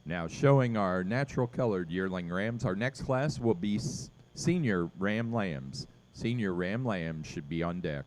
Now, showing our natural colored yearling rams, our next class will be senior ram lambs. Senior ram lambs should be on deck.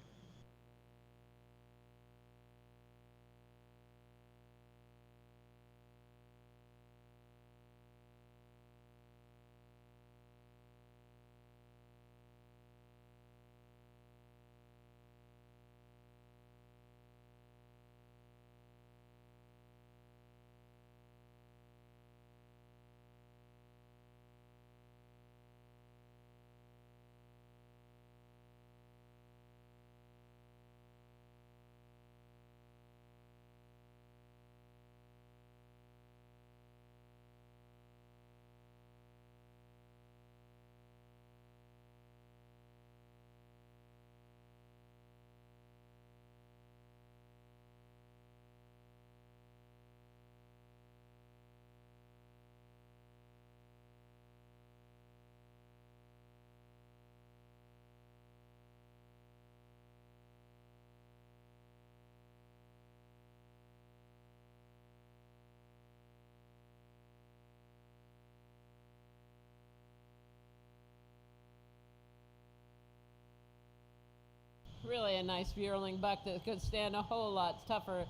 Really a nice yearling buck that could stand a whole lot tougher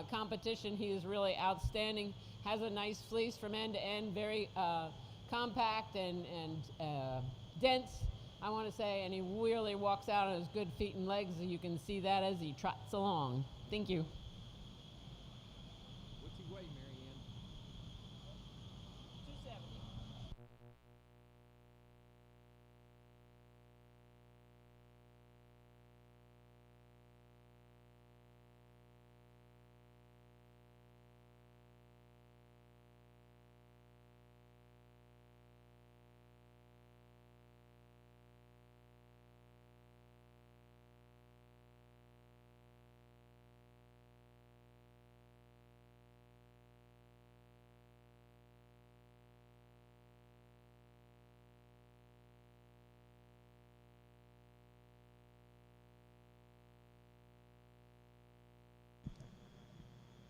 competition. He is really outstanding. Has a nice fleece from end to end, very compact and dense, I want to say, and he really walks out on his good feet and legs. You can see that as he trots along. Thank you. What's he weigh, Marianne? 270.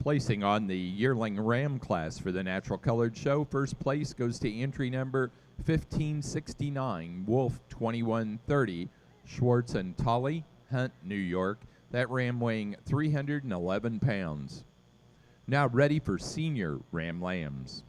Placing on the yearling ram class for the natural colored show, first place goes to entry number 1569, Wolf 2130, Schwartz and Tolly, Hunt, New York. That ram weighing 311 pounds. Now ready for senior ram lambs.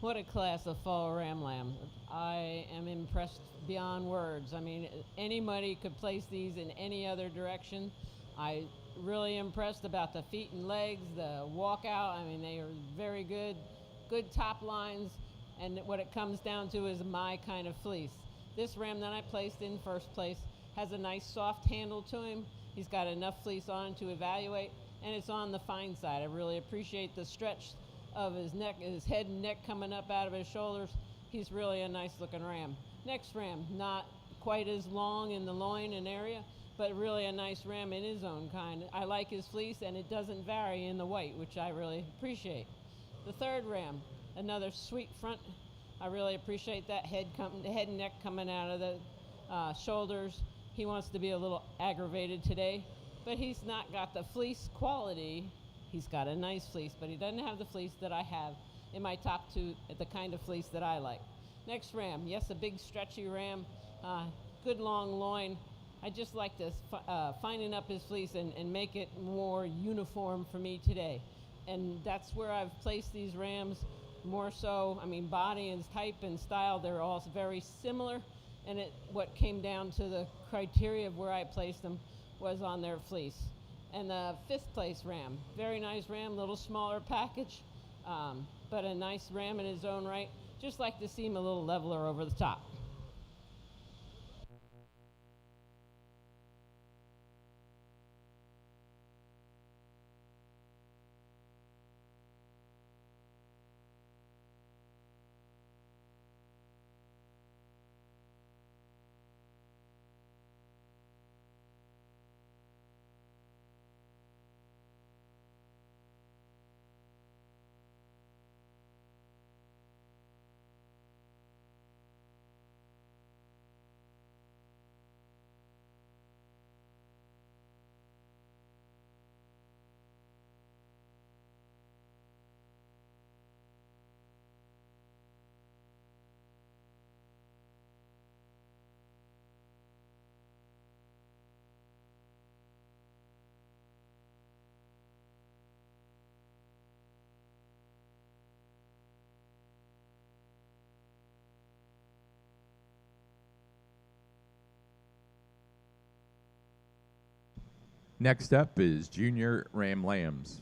What a class of fall ram lamb. I am impressed beyond words. I mean, anybody could place these in any other direction. I really impressed about the feet and legs, the walkout. I mean, they are very good, good top lines. And what it comes down to is my kind of fleece. This ram that I placed in first place has a nice soft handle to him. He's got enough fleece on to evaluate, and it's on the fine side. I really appreciate the stretch of his neck, his head and neck coming up out of his shoulders. He's really a nice looking ram. Next ram, not quite as long in the loin and area, but really a nice ram in his own kind. I like his fleece, and it doesn't vary in the white, which I really appreciate. The third ram, another sweet front. I really appreciate that head and neck coming out of the shoulders. He wants to be a little aggravated today, but he's not got the fleece quality. He's got a nice fleece, but he doesn't have the fleece that I have in my top two, the kind of fleece that I like. Next ram, yes, a big stretchy ram, good long loin. I just like to finding up his fleece and make it more uniform for me today. And that's where I've placed these rams more so. I mean, body and type and style, they're all very similar. And what came down to the criteria of where I placed them was on their fleece. And the fifth place ram, very nice ram, little smaller package, but a nice ram in his own right. Just like to see him a little leveler over the top. Next up is Junior Ram Lambs.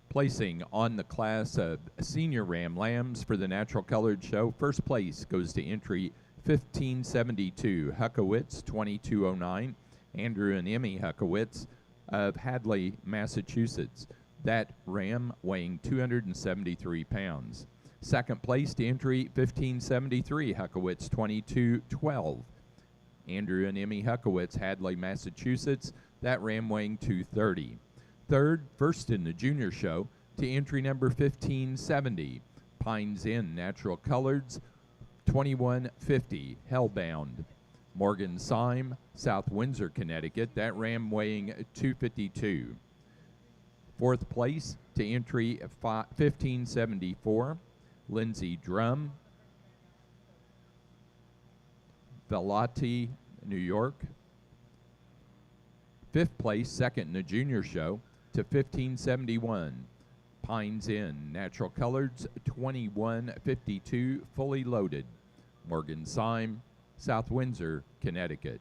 Placing on the class of Senior Ram Lambs for the Natural Colored Show, first place goes to entry 1572, Huckowitz 2209, Andrew and Emmy Huckowitz of Hadley, Massachusetts. That ram weighing 273 pounds. Second place to entry 1573, Huckowitz 2212, Andrew and Emmy Huckowitz, Hadley, Massachusetts. That ram weighing 230. Third, first in the junior show, to entry number 1570, Pines Inn Natural Coloreds, 2150, Hellbound. Morgan Syme, South Windsor, Connecticut. That ram weighing 252. Fourth place to entry 1574, Lindsay Drum, Velati, New York. Fifth place, second in the junior show, to 1571, Pines Inn Natural Coloreds, 2152, fully loaded. Morgan Syme, South Windsor, Connecticut.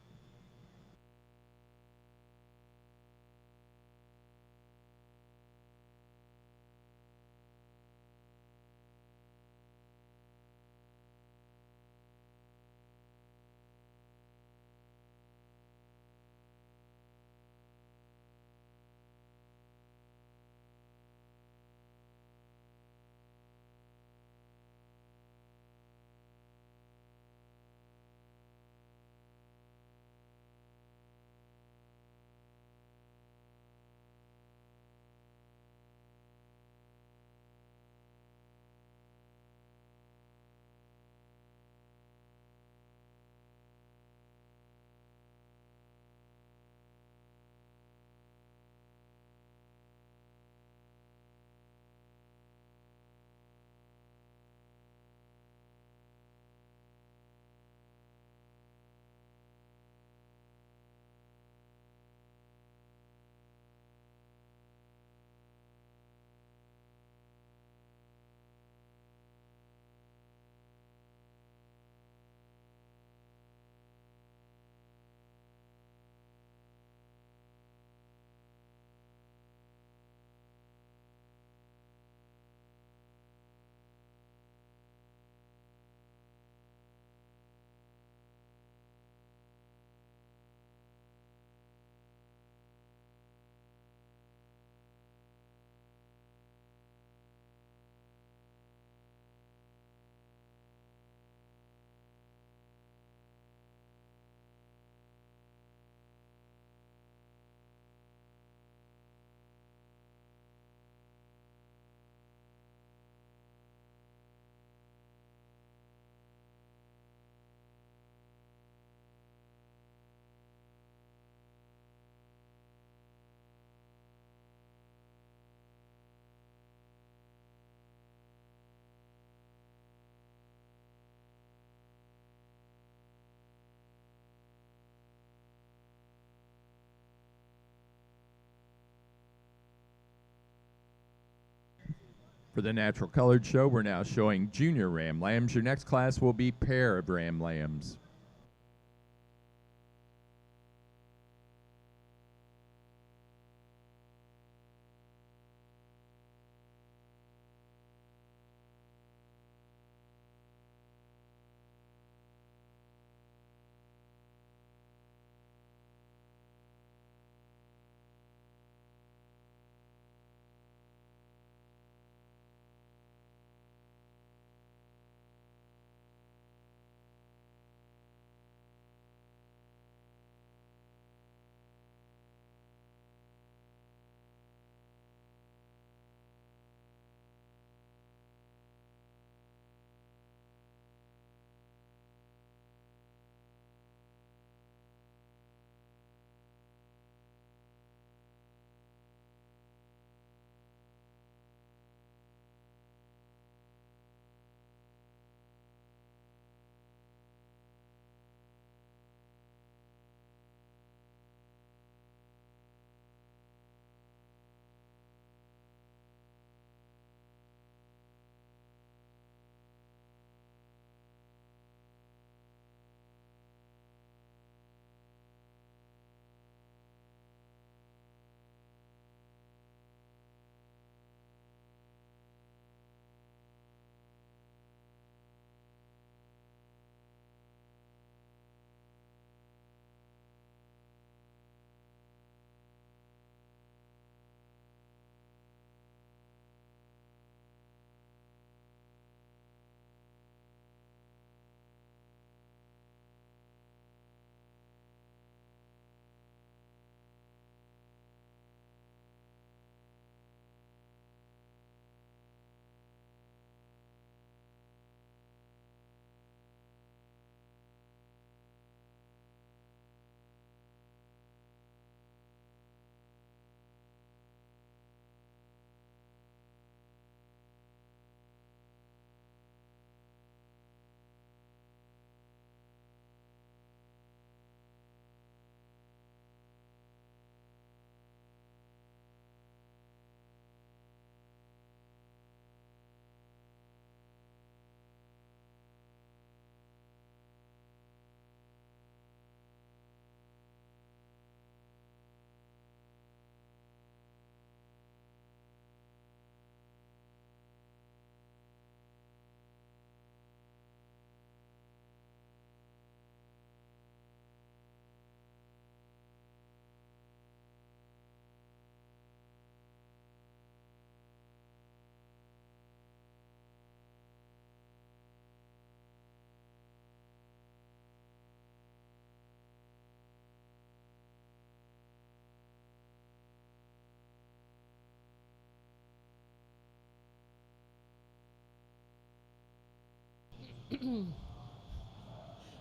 For the Natural Colored Show, we're now showing junior ram lambs. Your next class will be pair of ram lambs.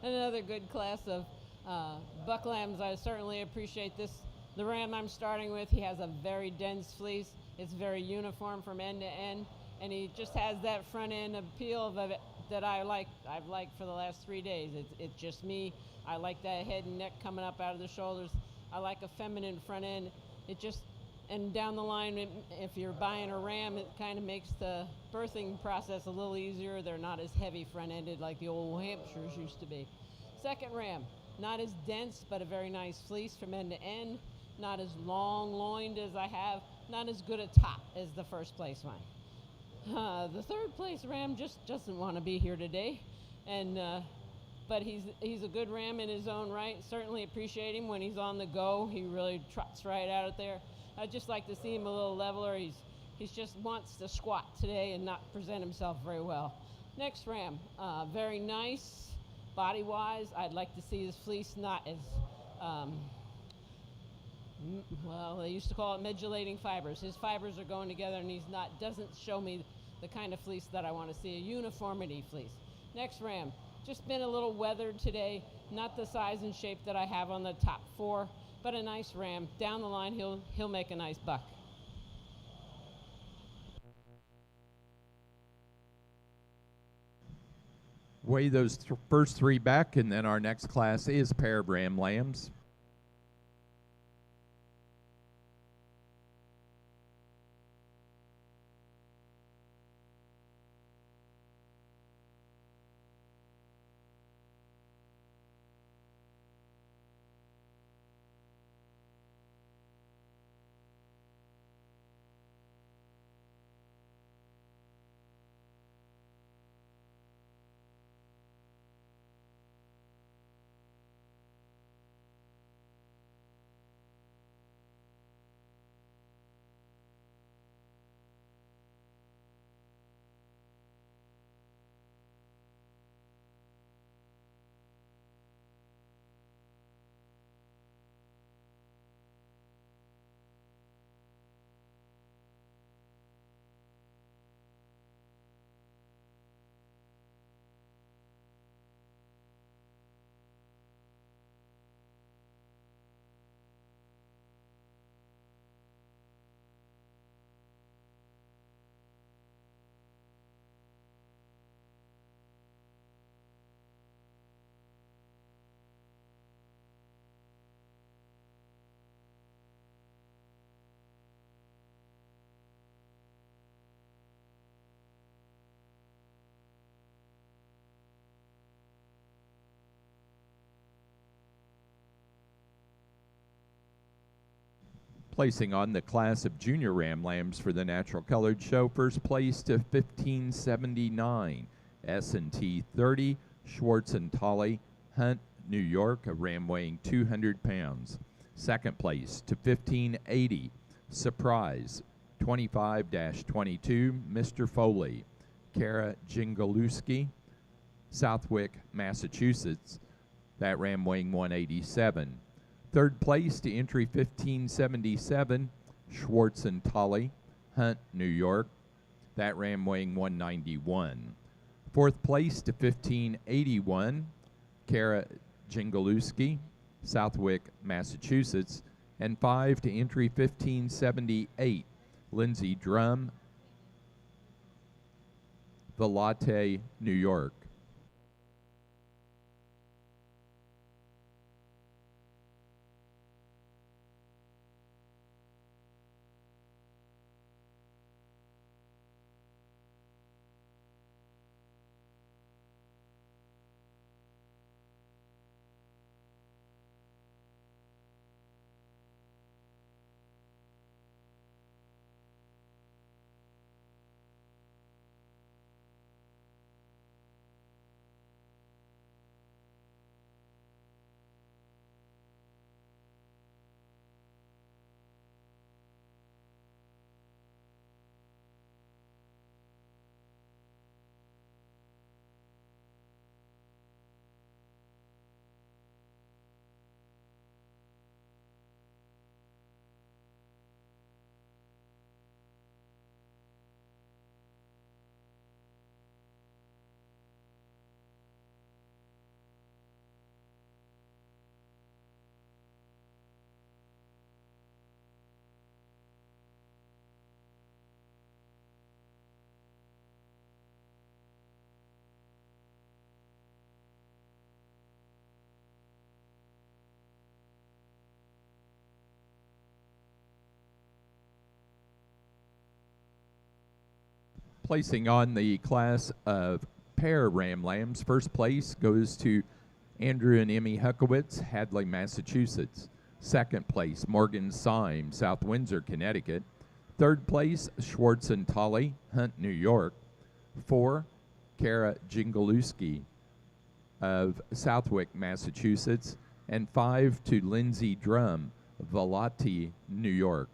Another good class of buck lambs. I certainly appreciate this. The ram I'm starting with, he has a very dense fleece. It's very uniform from end to end, and he just has that front end appeal of it that I've liked for the last 3 days. It's just me. I like that head and neck coming up out of the shoulders. I like a feminine front end. And down the line, if you're buying a ram, it kind of makes the birthing process a little easier. They're not as heavy front-ended like the old Hampshires used to be. Second ram, not as dense, but a very nice fleece from end to end. Not as long-loined as I have. Not as good a top as the first place one. The third place ram just doesn't want to be here today, but he's a good ram in his own right. Certainly appreciate him when he's on the go. He really trots right out there. I'd just like to see him a little leveler. He's just wants to squat today and not present himself very well. Next ram, very nice body-wise. I'd like to see his fleece not as, well, they used to call it modulating fibers. His fibers are going together, and doesn't show me the kind of fleece that I want to see, a uniformity fleece. Next ram, just been a little weathered today, not the size and shape that I have on the top four, but a nice ram. Down the line, he'll make a nice buck. Weigh those first three back, and then our next class is pair of ram lambs. Placing on the class of junior ram lambs for the Natural Colored Show, first place to 1579, S&T 30, Schwartz and Tolley, Hunt, New York, a ram weighing 200 pounds. Second place to 1580, Surprise, 25-22, Mr. Foley, Kara Jingalewski, Southwick, Massachusetts, that ram weighing 187. Third place to entry 1577, Schwartz and Tolley, Hunt, New York, that ram weighing 191. Fourth place to 1581, Kara Jingalewski, Southwick, Massachusetts, and 5 to entry 1578, Lindsey Drum, Velate, New York. Placing on the class of pair ram lambs, first place goes to Andrew and Emmy Huckowitz, Hadley, Massachusetts. Second place, Morgan Syme, South Windsor, Connecticut. Third place, Schwartz and Tolley, Hunt, New York. 4, Kara Jingalewski of Southwick, Massachusetts. And 5 to Lindsey Drum, Velate, New York.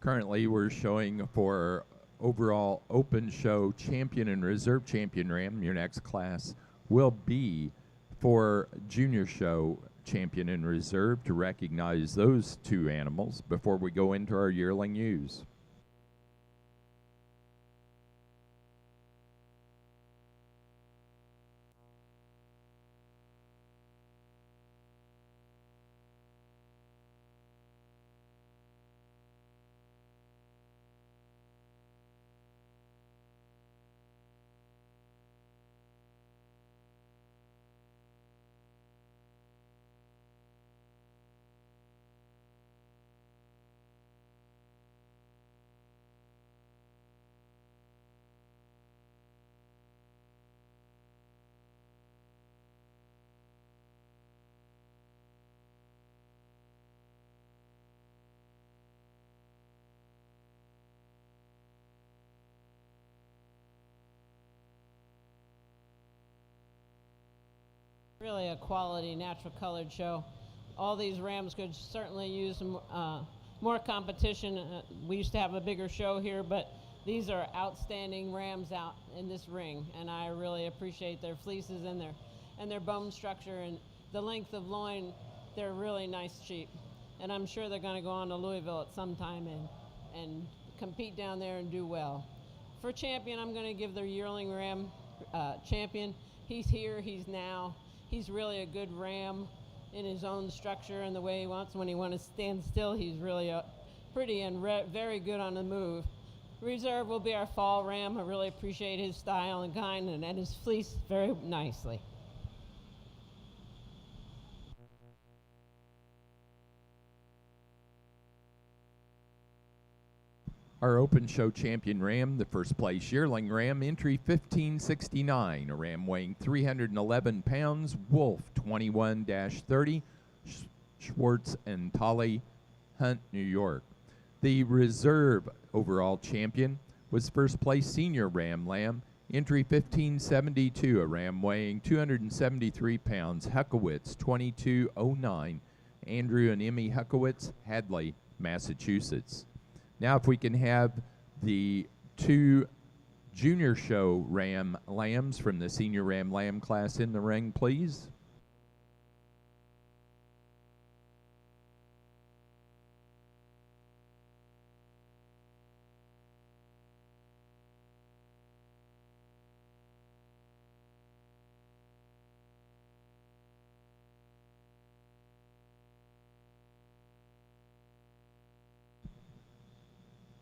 Currently, we're showing for overall open show champion and reserve champion ram. Your next class will be for junior show champion and reserve to recognize those two animals before we go into our yearling ewes. Really a quality natural colored show. All these rams could certainly use more competition. We used to have a bigger show here, but these are outstanding rams out in this ring, and I really appreciate their fleeces and their bone structure and the length of loin. They're really nice sheep, and I'm sure they're going to go on to Louisville at some time and compete down there and do well. For champion, I'm going to give their yearling ram champion. He's here, he's now. He's really a good ram in his own structure and the way he wants. When he wants to stand still, he's really pretty and very good on the move. Reserve will be our fall ram. I really appreciate his style and kind and his fleece very nicely. Our open show champion ram, the first place yearling ram, entry 1569, a ram weighing 311 pounds, Wolf 21-30, Schwartz and Tolly, Hunt, New York. The reserve overall champion was first place senior ram lamb, entry 1572, a ram weighing 273 pounds, Huckowitz 2209, Andrew and Emmy Huckowitz, Hadley, Massachusetts. Now if we can have the two junior show ram lambs from the senior ram lamb class in the ring, please.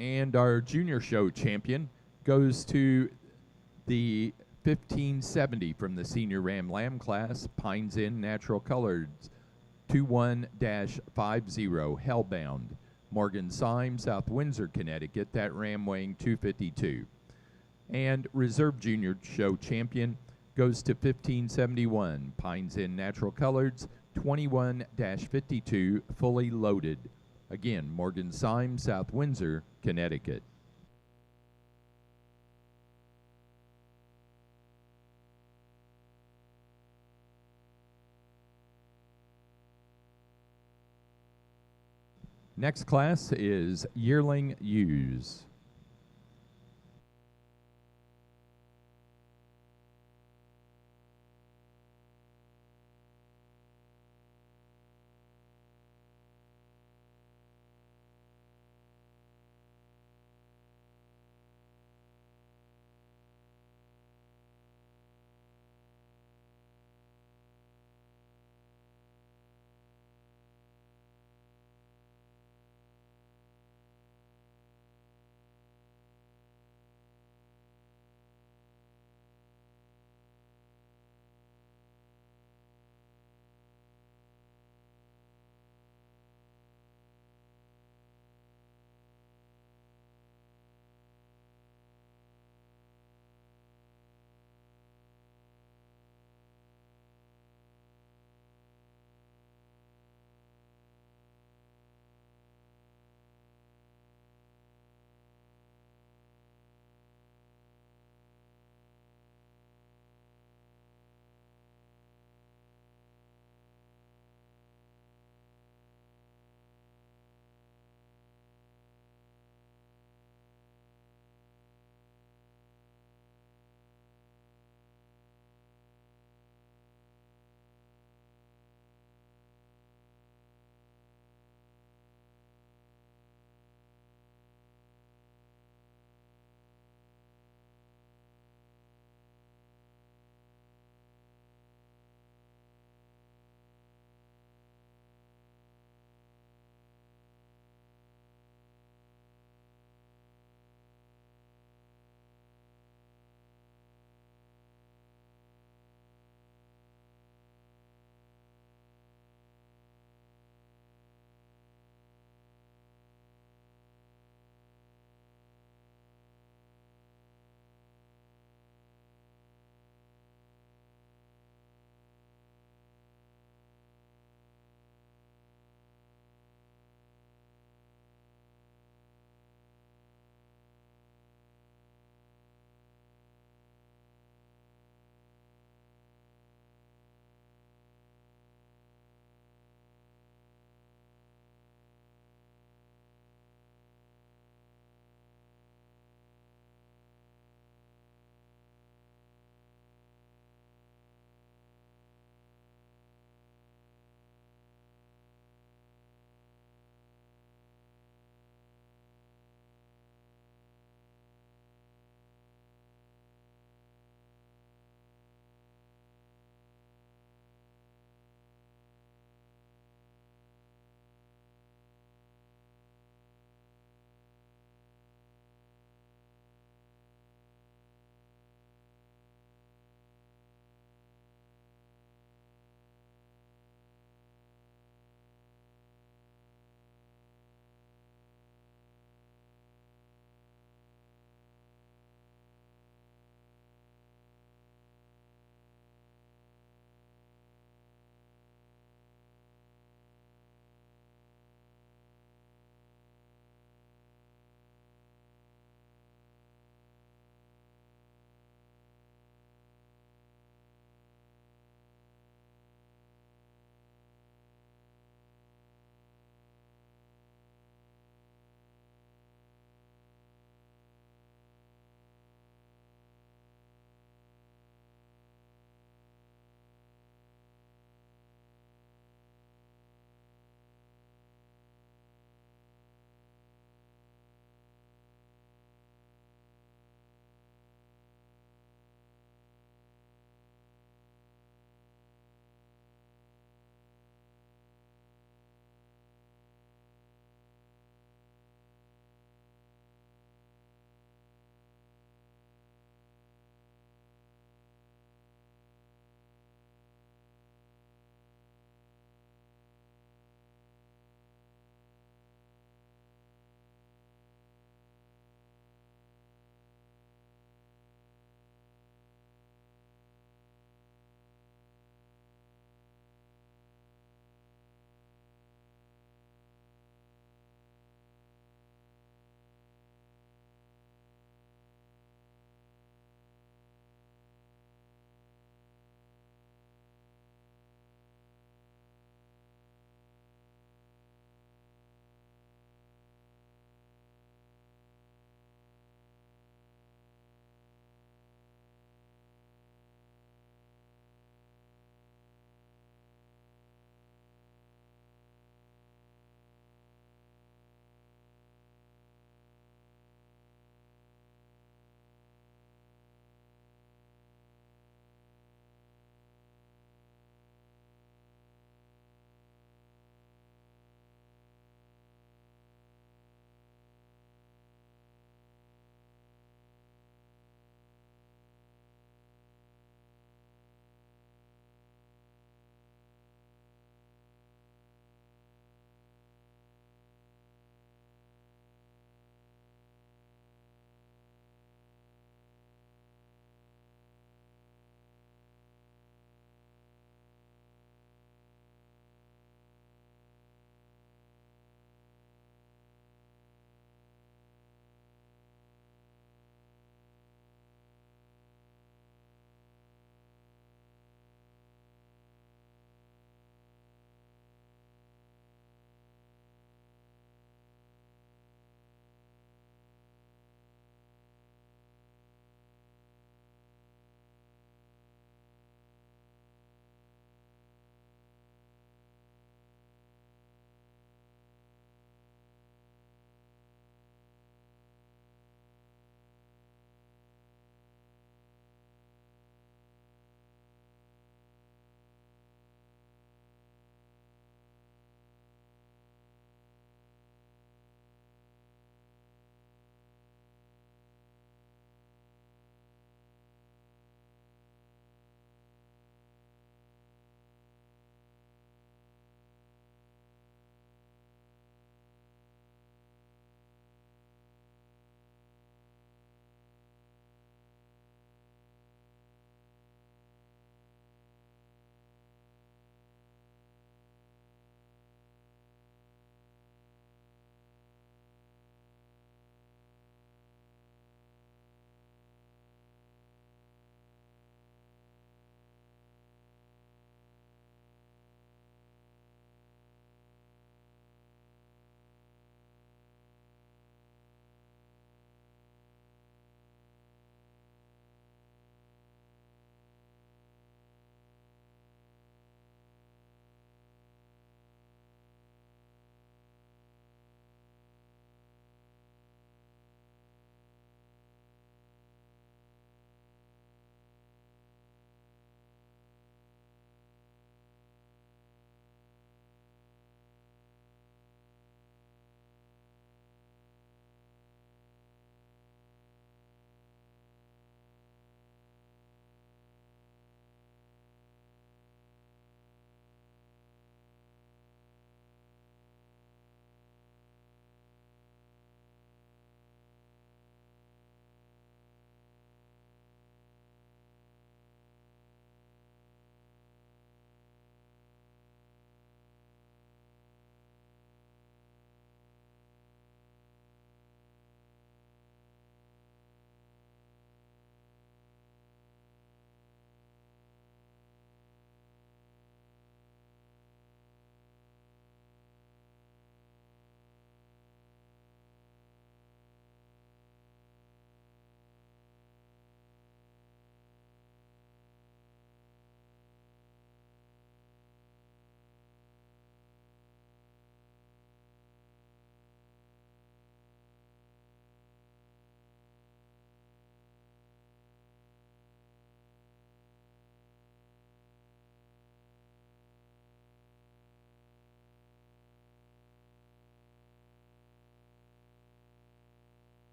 And our junior show champion goes to the 1570 from the senior ram lamb class, Pines Inn Natural Colors, 21-50, Hellbound, Morgan Syme, South Windsor, Connecticut, that ram weighing 252. And reserve junior show champion goes to 1571, Pines Inn Natural Colors, 21-52, Fully Loaded. Again, Morgan Syme, South Windsor, Connecticut. Next class is yearling ewes.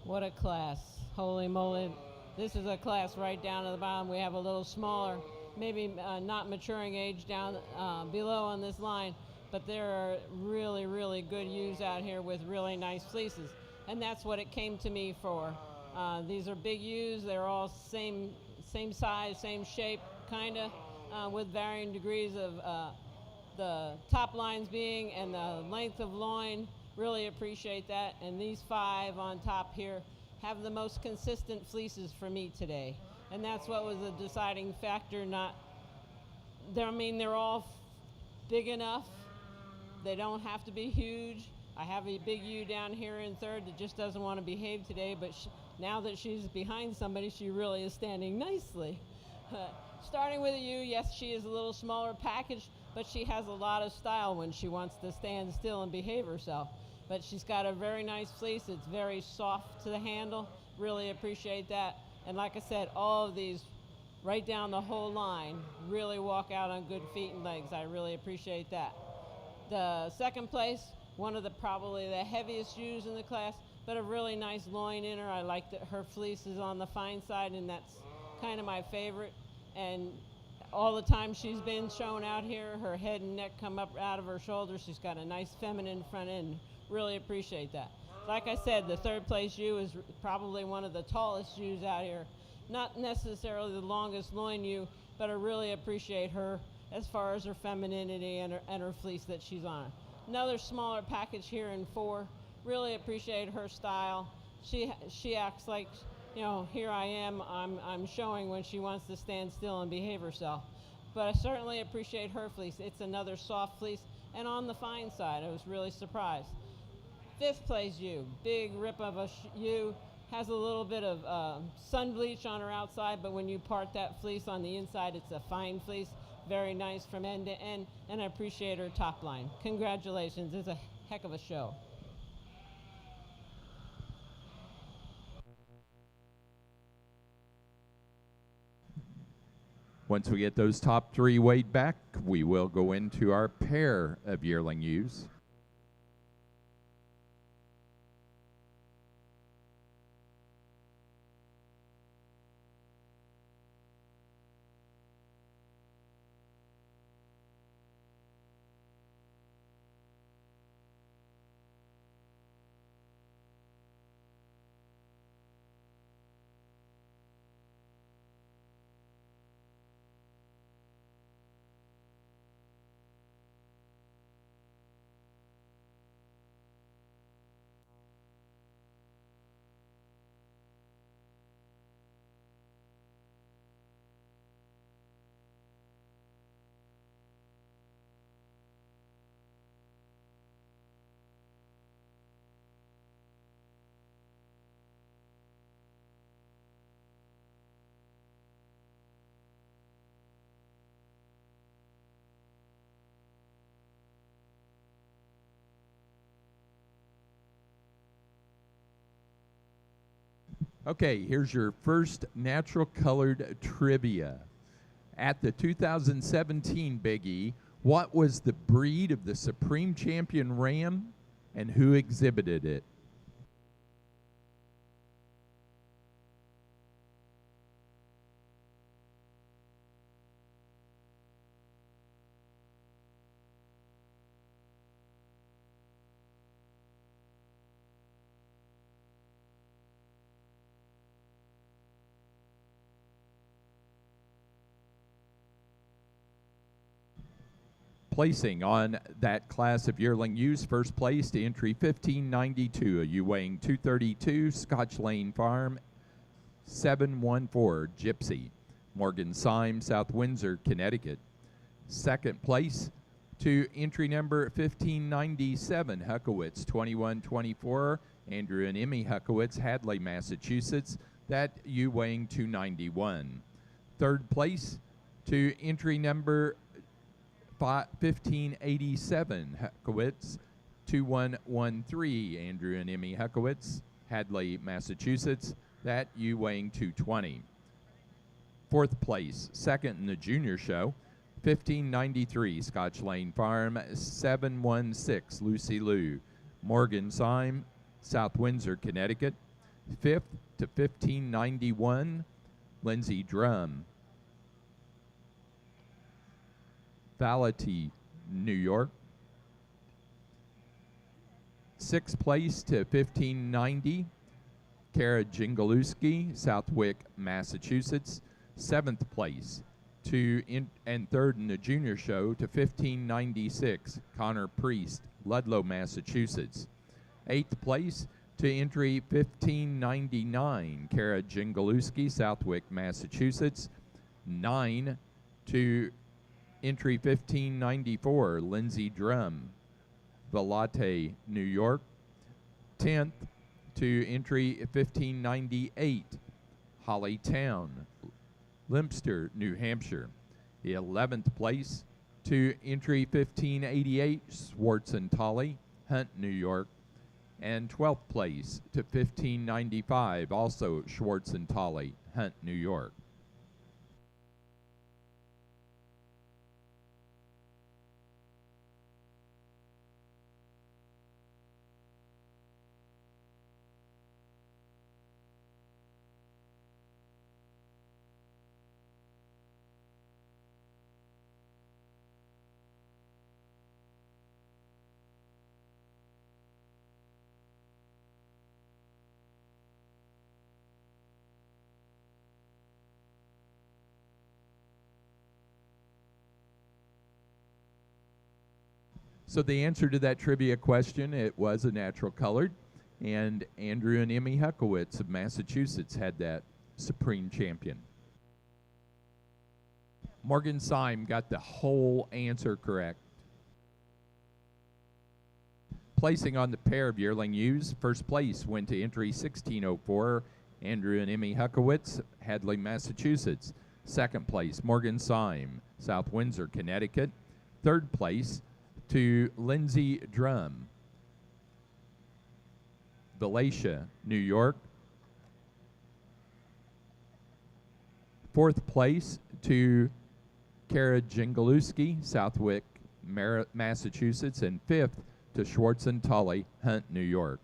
What a class. Holy moly. This is a class right down to the bottom. We have a little smaller, maybe not maturing age down below on this line, but there are really, really good ewes out here with really nice fleeces. And that's what it came to me for. These are big ewes. They're all same size, same shape, kind of, with varying degrees of the top lines being and the length of loin. Really appreciate that. And these 5 on top here have the most consistent fleeces for me today. And that's what was a deciding factor. They're all big enough. They don't have to be huge. I have a big ewe down here in third that just doesn't want to behave today, but now that she's behind somebody, she really is standing nicely. Starting with a ewe, yes, she is a little smaller package, but she has a lot of style when she wants to stand still and behave herself. But she's got a very nice fleece. It's very soft to the handle. Really appreciate that. And like I said, all of these right down the whole line really walk out on good feet and legs. I really appreciate that. The second place, one of probably the heaviest ewes in the class, but a really nice loin in her. I like that her fleece is on the fine side, and that's kind of my favorite. And all the time she's been shown out here, her head and neck come up out of her shoulders. She's got a nice feminine front end. Really appreciate that. Like I said, the third place ewe is probably one of the tallest ewes out here. Not necessarily the longest loin ewe, but I really appreciate her as far as her femininity and her fleece that she's on. Another smaller package here in 4. Really appreciate her style. She acts like, here I am. I'm showing when she wants to stand still and behave herself. But I certainly appreciate her fleece. It's another soft fleece and on the fine side. I was really surprised. 5th place ewe, big rip of a ewe, has a little bit of sun bleach on her outside, but when you part that fleece on the inside, it's a fine fleece, very nice from end to end, and I appreciate her top line. Congratulations, it's a heck of a show. Once we get those top 3 weighed back, we will go into our pair of yearling ewes. Okay, here's your first natural colored trivia. At the 2017 Big E, what was the breed of the Supreme Champion Ram and who exhibited it? Placing on that class of yearling ewes, first place to entry 1592, a ewe weighing 232, Scotch Lane Farm, 714, Gypsy, Morgan Syme, South Windsor, Connecticut. Second place to entry number 1597, Huckowitz, 2124, Andrew and Emmy Huckowitz, Hadley, Massachusetts, that ewe weighing 291. Third place to entry number 1587, Huckowitz, 2113, Andrew and Emmy Huckowitz, Hadley, Massachusetts, that ewe weighing 220. Fourth place, second in the junior show, 1593, Scotch Lane Farm, 716, Lucy Lou, Morgan Syme, South Windsor, Connecticut. 5th to 1591, Lindsey Drum. Valety, New York. 6th place to 1590, Kara Jingalewski, Southwick, Massachusetts. 7th place and third in the junior show to 1596, Connor Priest, Ludlow, Massachusetts. 8th place to entry 1599, Kara Jingalewski, Southwick, Massachusetts. 9 to entry 1594, Lindsey Drum, Valety, New York. 10th to entry 1598, Holly Town, Lempster, New Hampshire. The 11th place to entry 1588, Swartz and Tolley, Hunt, New York. And 12th place to 1595, also Schwartz and Tolley, Hunt, New York. So the answer to that trivia question, it was a natural colored, and Andrew and Emmy Huckowitz of Massachusetts had that supreme champion. Morgan Syme got the whole answer correct. Placing on the pair of yearling ewes, first place went to entry 1604, Andrew and Emmy Huckowitz, Hadley, Massachusetts. Second place, Morgan Syme, South Windsor, Connecticut. Third place to Lindsey Drum, Valatia, New York. Fourth place to Kara Jingalewski, Southwick, Massachusetts. And fifth to Schwartz and Tolley, Hunt, New York.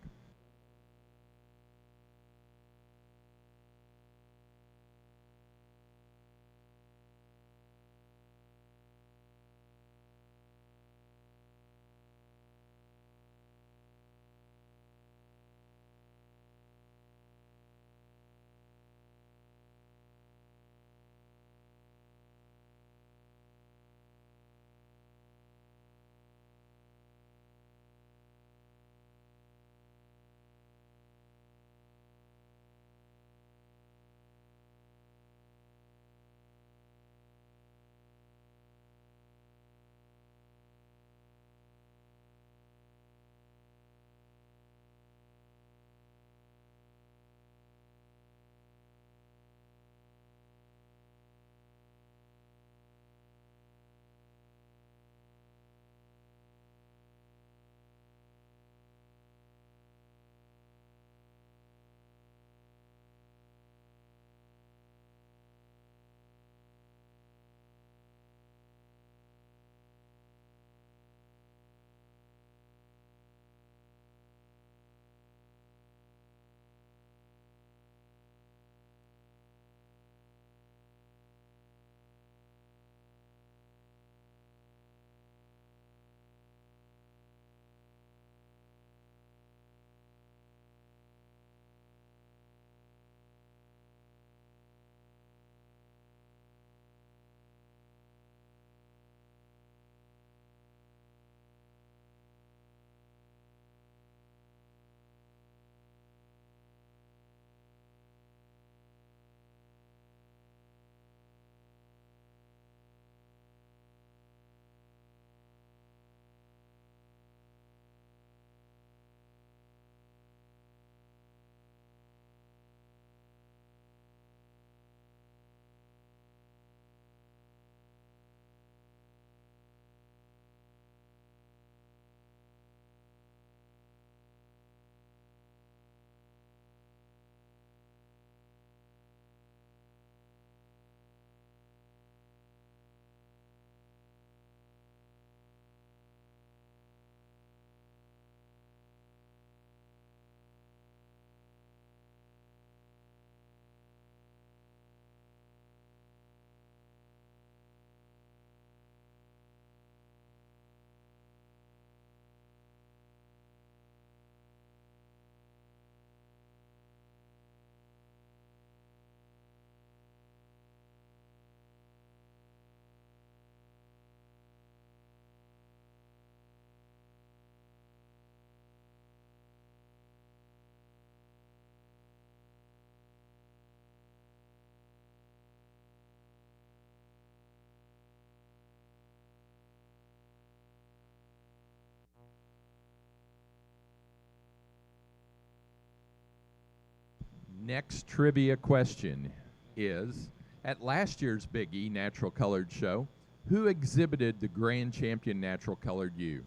next trivia question is, at last year's Big E Natural Colored Show, who exhibited the Grand Champion Natural Colored ewe?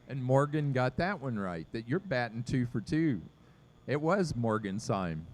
And Morgan got that one right. That you're batting 2 for 2. It was Morgan Syme.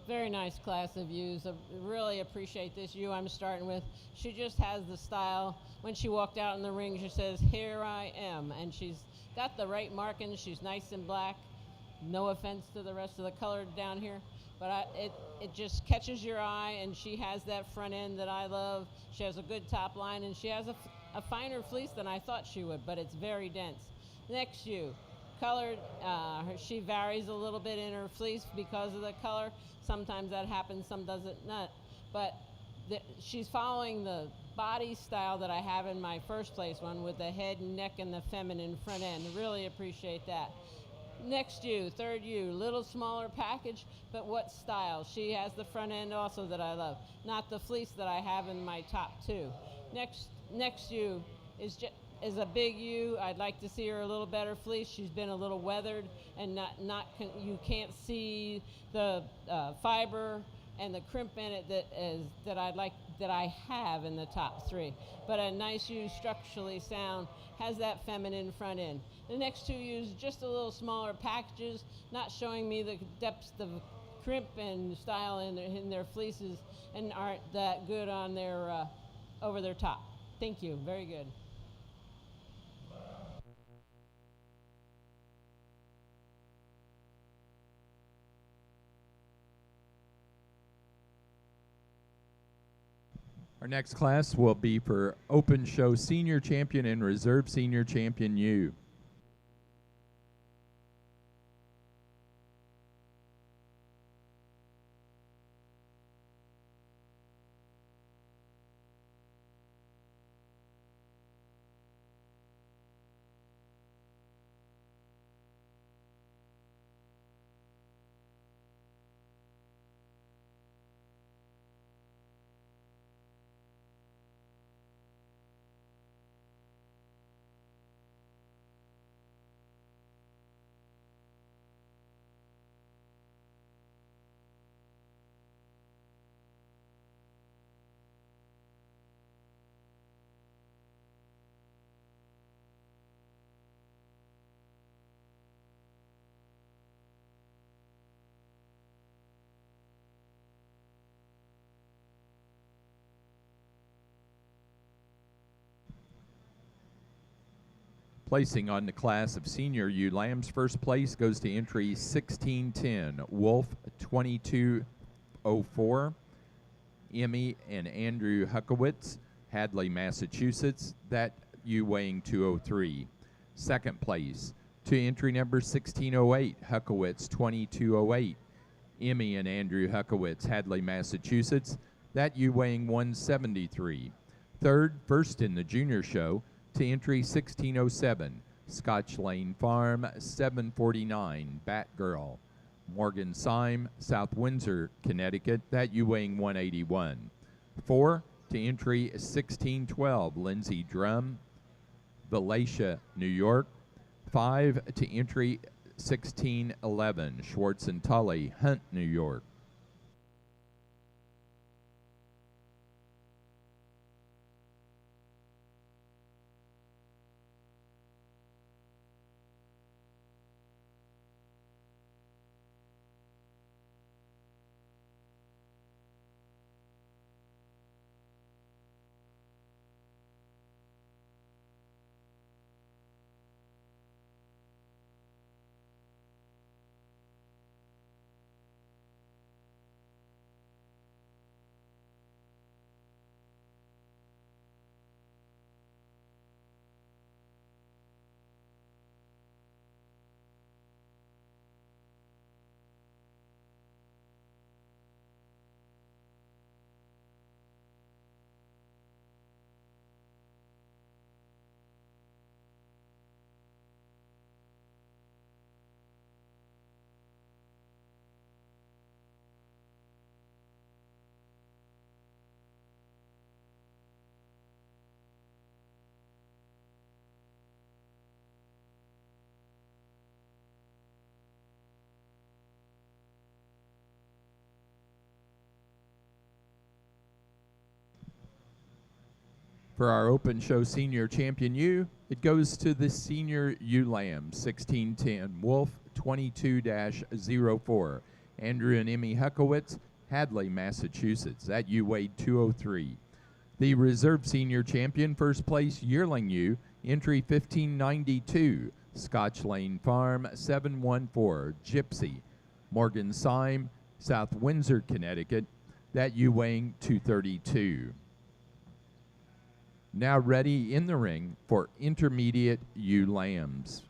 Very nice class of ewes. I really appreciate this ewe I'm starting with. She just has the style. When she walked out in the ring, she says, "Here I am." And she's got the right markings. She's nice and black. No offense to the rest of the color down here, but it just catches your eye, and she has that front end that I love. She has a good top line, and she has a finer fleece than I thought she would, but it's very dense. Next ewe, colored, she varies a little bit in her fleece because of the color. Sometimes that happens, some doesn't not. But she's following the body style that I have in my first place one with the head and neck and the feminine front end. Really appreciate that. Next ewe, third ewe, little smaller package, but what style? She has the front end also that I love, not the fleece that I have in my top two. Next ewe is a big ewe. I'd like to see her a little better fleece. She's been a little weathered and you can't see the fiber and the crimp in it that I have in the top three. But a nice ewe, structurally sound, has that feminine front end. The next two ewes, just a little smaller packages, not showing me the depths of crimp and style in their fleeces, and aren't that good on their over their top. Thank you. Very good. Our next class will be for Open Show Senior Champion and Reserve Senior Champion U. Placing on the class of Senior ewe lambs, first place goes to entry 1610, Wolf 2204, Emmy and Andrew Huckowitz, Hadley, Massachusetts, that ewe weighing 203. Second place to entry number 1608, Huckowitz 2208, Emmy and Andrew Huckowitz, Hadley, Massachusetts, that ewe weighing 173. Third, first in the junior show, to entry 1607, Scotch Lane Farm 749, Batgirl, Morgan Syme, South Windsor, Connecticut, that ewe weighing 181. 4, to entry 1612, Lindsay Drum, Valatia, New York. 5, to entry 1611, Schwartz and Tully, Hunt, New York. For our Open Show Senior Champion ewe, it goes to the Senior ewe lamb, 1610, Wolf 22-04, Andrew and Emmy Huckowitz, Hadley, Massachusetts. That ewe weighed 203. The Reserve Senior Champion, first place yearling ewe, entry 1592, Scotch Lane Farm 714, Gypsy, Morgan Syme, South Windsor, Connecticut. That ewe weighing 232. Now ready in the ring for intermediate ewe lambs.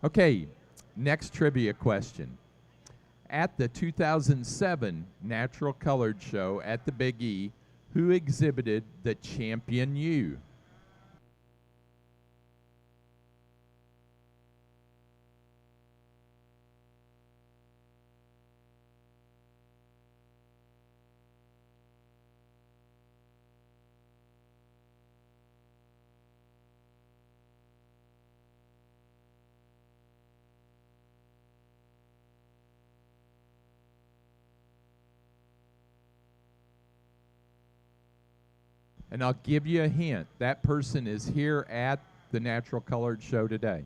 Okay, next trivia question. At the 2007 Natural Colored Show at the Big E, who exhibited the Champion U? And I'll give you a hint. That person is here at the Natural Colored Show today.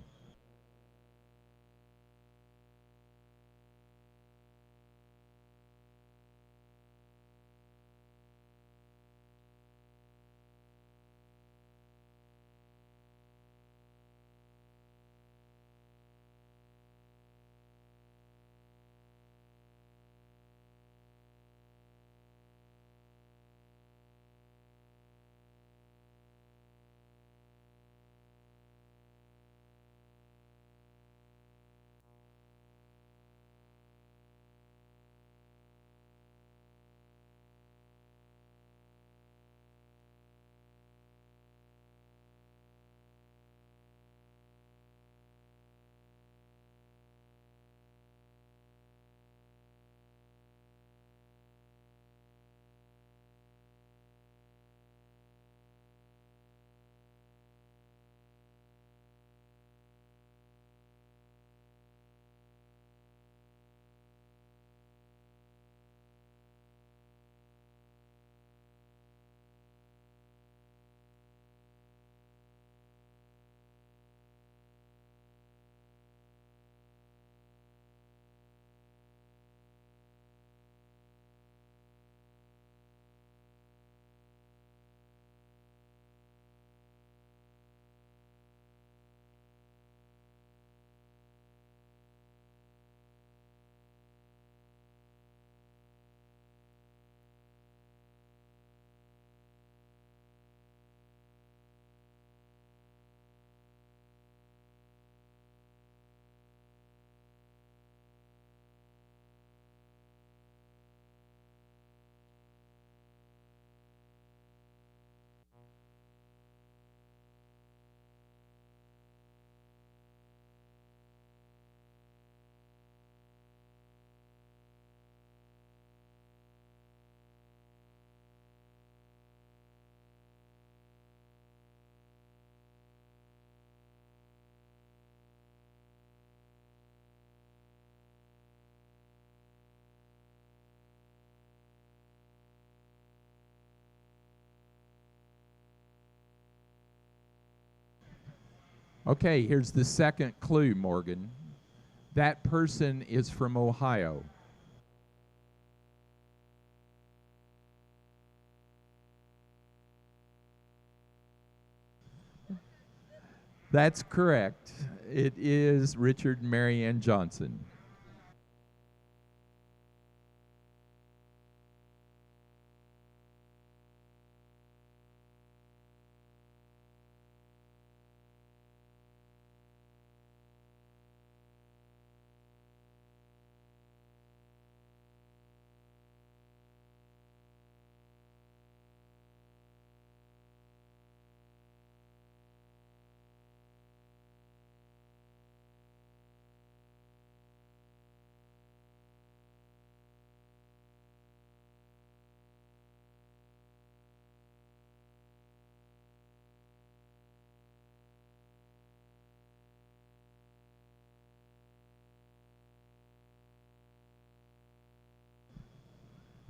Okay, here's the second clue, Morgan. That person is from Ohio. That's correct. It is Richard and Marianne Johnson.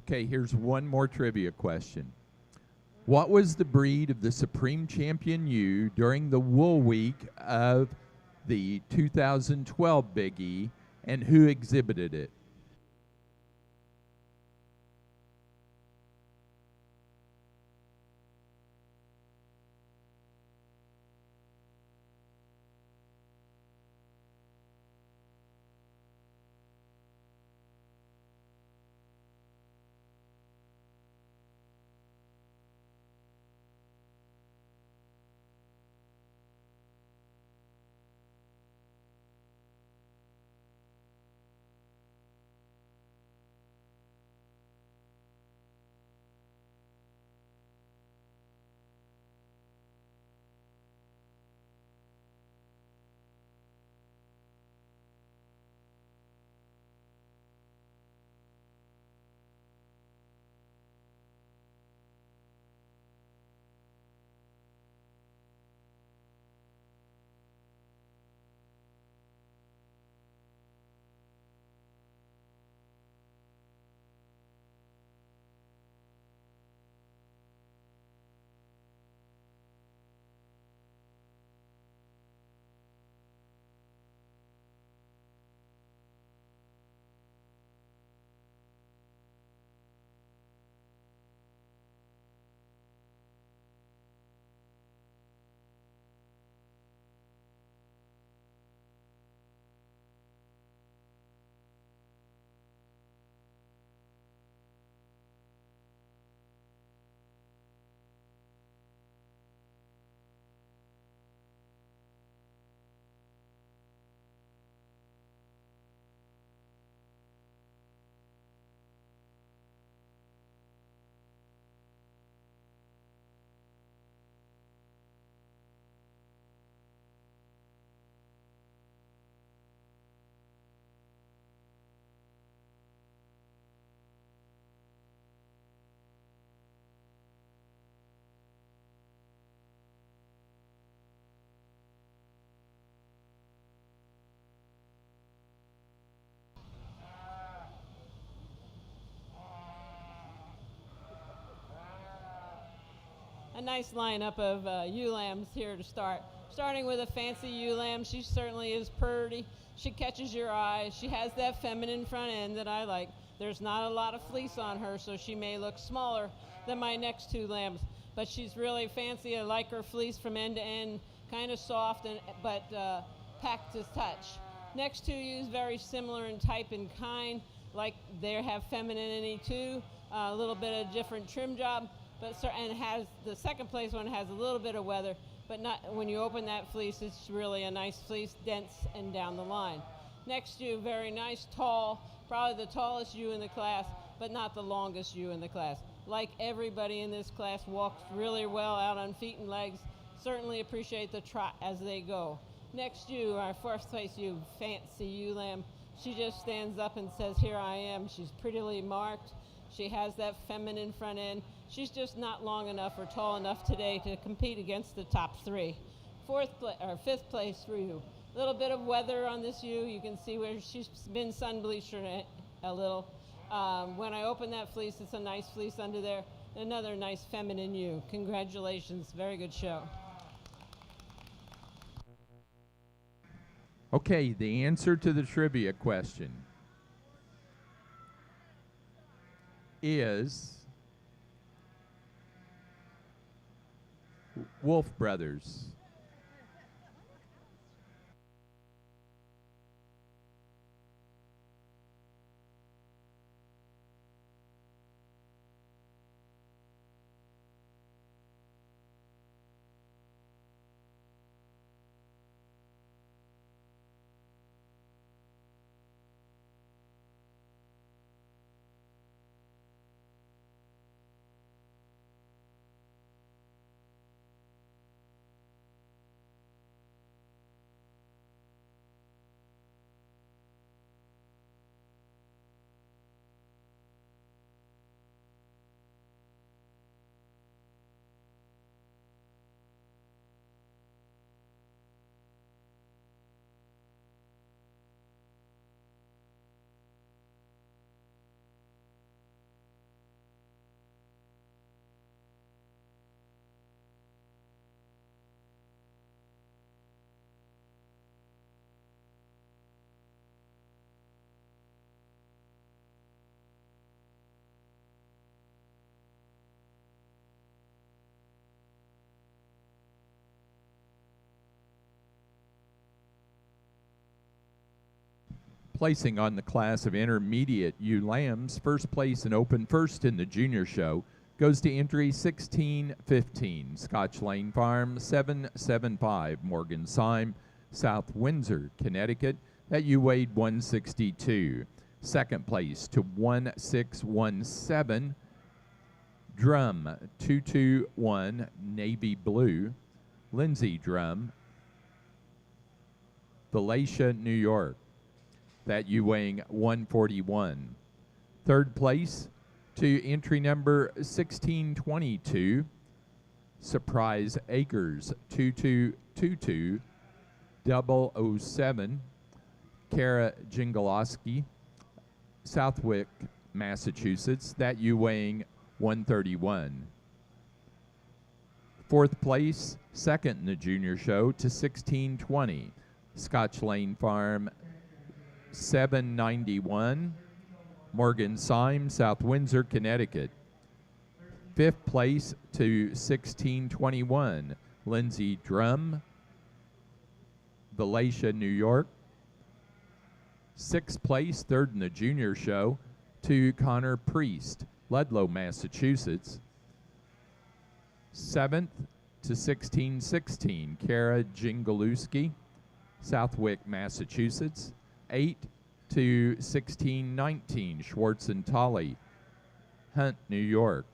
Okay, here's one more trivia question. What was the breed of the Supreme Champion U during the Wool Week of the 2012 Big E, and who exhibited it? a nice lineup of ewe lambs here to start. Starting with a fancy ewe lamb, she certainly is pretty. She catches your eye. She has that feminine front end that I like. There's not a lot of fleece on her, so she may look smaller than my next two lambs, but she's really fancy. I like her fleece from end to end, kind of soft but packed to touch. Next two ewes very similar in type and kind, like they have femininity too, a little bit of different trim job, and has the second place one has a little bit of weather, but not when you open that fleece, it's really a nice fleece, dense and down the line. Next ewe, very nice, tall, probably the tallest ewe in the class, but not the longest ewe in the class. Like everybody in this class, walks really well out on feet and legs. Certainly appreciate the trot as they go. Next ewe, our fourth place ewe, fancy ewe lamb. She just stands up and says, "Here I am." She's prettily marked. She has that feminine front end. She's just not long enough or tall enough today to compete against the top three. Fifth place for you. A little bit of weather on this ewe. You can see where she's been sun bleached a little. When I open that fleece, it's a nice fleece under there. Another nice feminine ewe. Congratulations. Very good show. Okay, the answer to the trivia question is Wolf Brothers. Placing on the class of intermediate ewe lambs, first place and open first in the junior show goes to entry 1615, Scotch Lane Farm, 775, Morgan Syme, South Windsor, Connecticut. That ewe weighed 162. Second place to 1617, Drum 221, Navy Blue, Lindsay Drum, Valencia, New York. That ewe weighing 141. Third place to entry number 1622, Surprise Acres 2222 007, Kara Jingolowski, Southwick, Massachusetts. That ewe weighing 131. Fourth place, second in the junior show, to 1620, Scotch Lane Farm, 791, Morgan Syme, South Windsor, Connecticut. Fifth place to 1621, Lindsay Drum, Valencia, New York. Sixth place, third in the junior show, to Connor Priest, Ludlow, Massachusetts. Seventh to 1616, Kara Jingolowski, Southwick, Massachusetts. 8 to 1619, Schwartz and Tolley, Hunt, New York.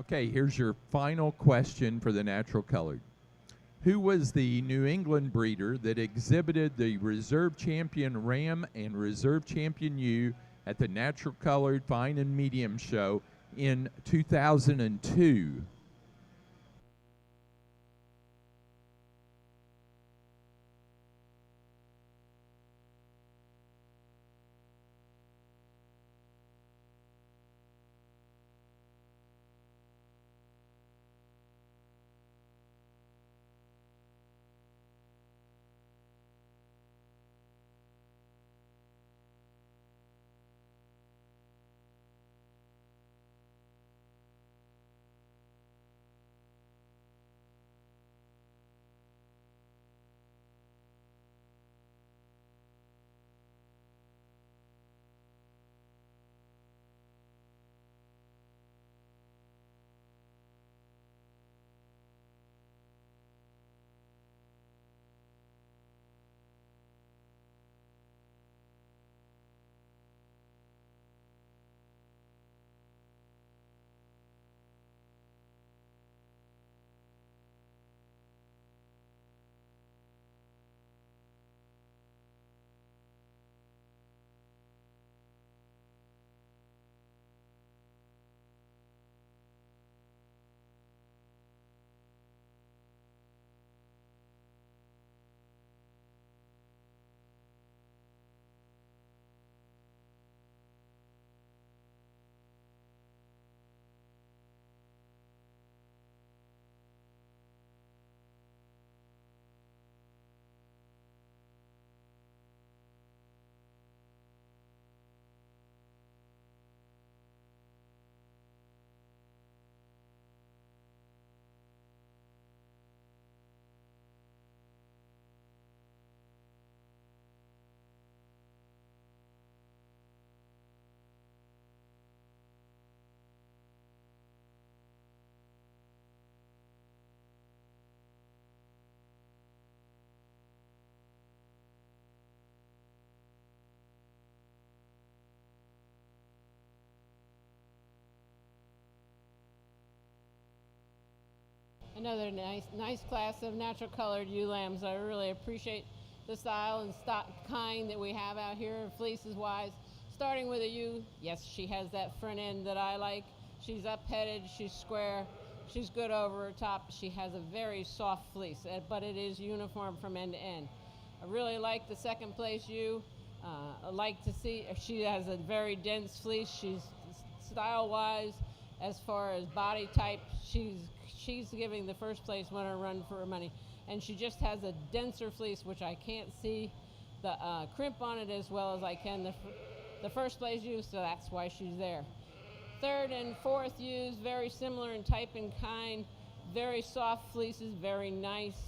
Okay, here's your final question for the natural colored. Who was the New England breeder that exhibited the reserve champion Ram and reserve champion ewe at the natural colored fine and medium show in 2002? Another nice class of natural colored ewe lambs. I really appreciate the style and stock kind that we have out here, fleeces wise. Starting with a ewe, yes, she has that front end that I like. She's up headed, she's square, she's good over her top. She has a very soft fleece, but it is uniform from end to end. I really like the second place ewe. I like to see she has a very dense fleece. She's style wise, as far as body type, she's giving the first place winner a run for her money, and she just has a denser fleece, which I can't see the crimp on it as well as I can the first place ewe, so that's why she's there. Third and fourth ewes, very similar in type and kind, very soft fleeces, very nice,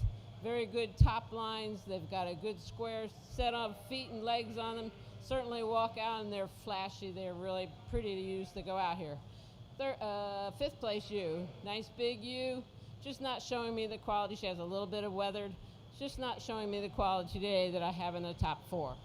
very good top lines. They've got a good square set of feet and legs on them. Certainly walk out and they're flashy. They're really pretty to use to go out here. Fifth place ewe, nice big ewe, just not showing me the quality. She has a little bit of weathered, just not showing me the quality today that I have in the top four.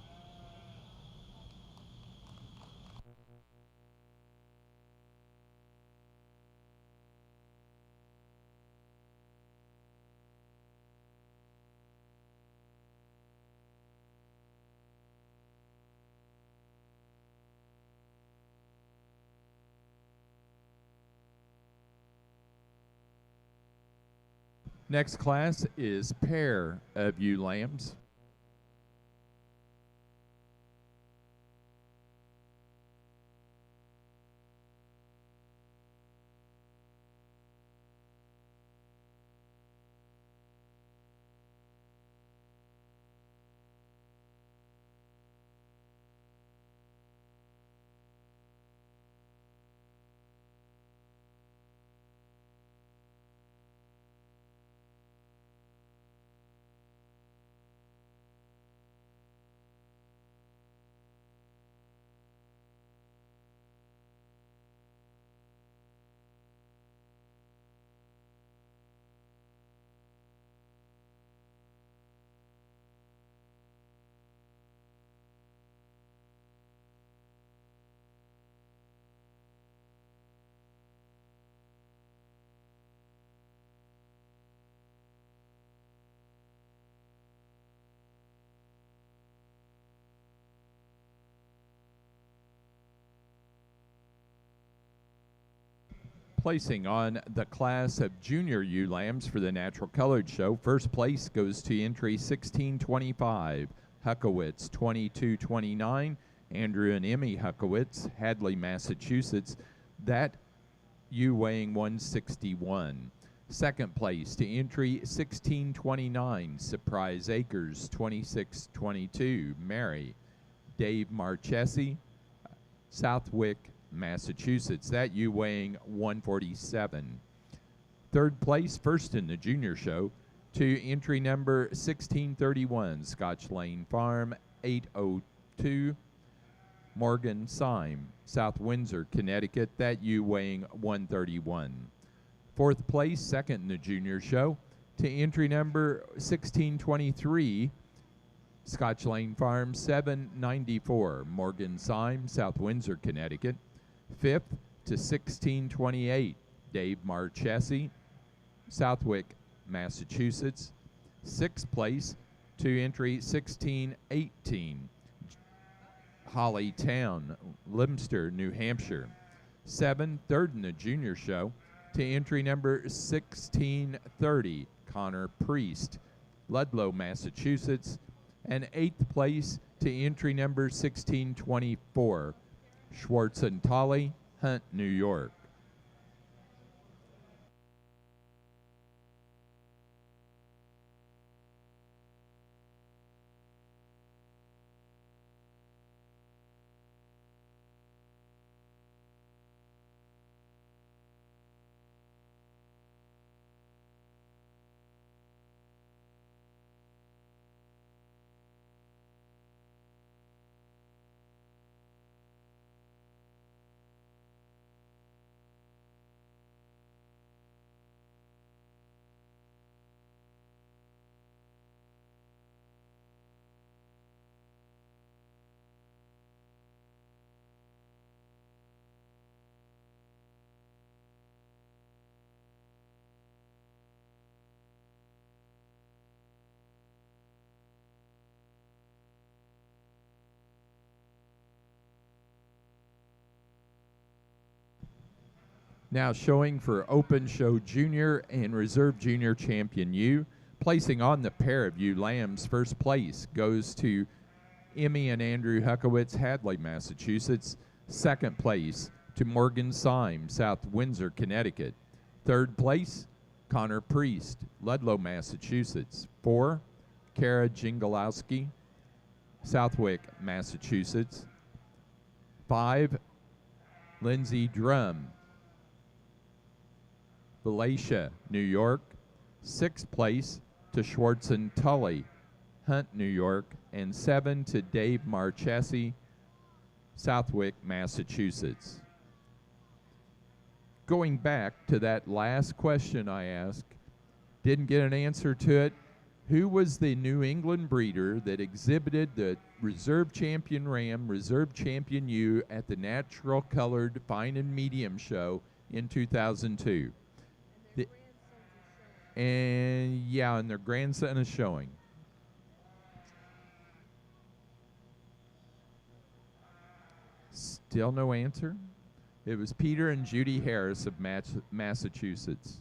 Next class is pair of ewe lambs. Placing on the class of junior ewe lambs for the Natural Colored Show, first place goes to entry 1625, Huckowitz 2229, Andrew and Emmy Huckowitz, Hadley, Massachusetts. That ewe weighing 161. Second place to entry 1629, Surprise Acres 2622, Mary, Dave Marchesi, Southwick, Massachusetts. That ewe weighing 147. Third place, first in the junior show, to entry number 1631, Scotch Lane Farm 802, Morgan Syme, South Windsor, Connecticut. That ewe weighing 131. Fourth place, second in the junior show, to entry number 1623, Scotch Lane Farm 794, Morgan Syme, South Windsor, Connecticut. Fifth to 1628, Dave Marchesi, Southwick, Massachusetts. Sixth place to entry 1618, Holly Town, Limster, New Hampshire. Third in the junior show, to entry number 1630, Connor Priest, Ludlow, Massachusetts. And eighth place to entry number 1624, Schwartz and Tolley, Hunt, New York. Now showing for Open Show Junior and Reserve Junior Champion ewe. Placing on the pair of ewe lambs, first place goes to Emmy and Andrew Huckowitz, Hadley, Massachusetts. Second place to Morgan Syme, South Windsor, Connecticut. Third place, Connor Priest, Ludlow, Massachusetts. 4, Kara Jingalowski, Southwick, Massachusetts. 5, Lindsay Drum, Valatia, New York. Sixth place to Schwartz and Tully, Hunt, New York. And 7 to Dave Marchesi, Southwick, Massachusetts. Going back to that last question I asked, didn't get an answer to it. Who was the New England breeder that exhibited the Reserve Champion Ram, Reserve Champion ewe at the Natural Colored Fine and Medium Show in 2002? And yeah, and their grandson is showing. Still no answer. It was Peter and Judy Harris of Massachusetts.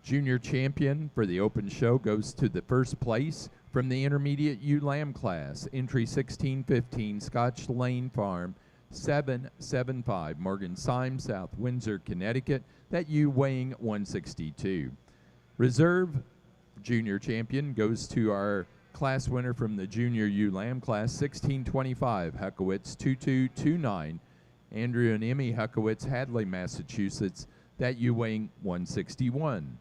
Junior champion for the Open Show goes to the first place from the intermediate ewe lamb class. Entry 1615, Scotch Lane Farm, 775. Morgan Symes, South Windsor, Connecticut. That ewe weighing 162. Reserve junior champion goes to our class winner from the junior ewe lamb class, 1625, Huckowitz 2229. Andrew and Emmy Huckowitz, Hadley, Massachusetts. That ewe weighing 161.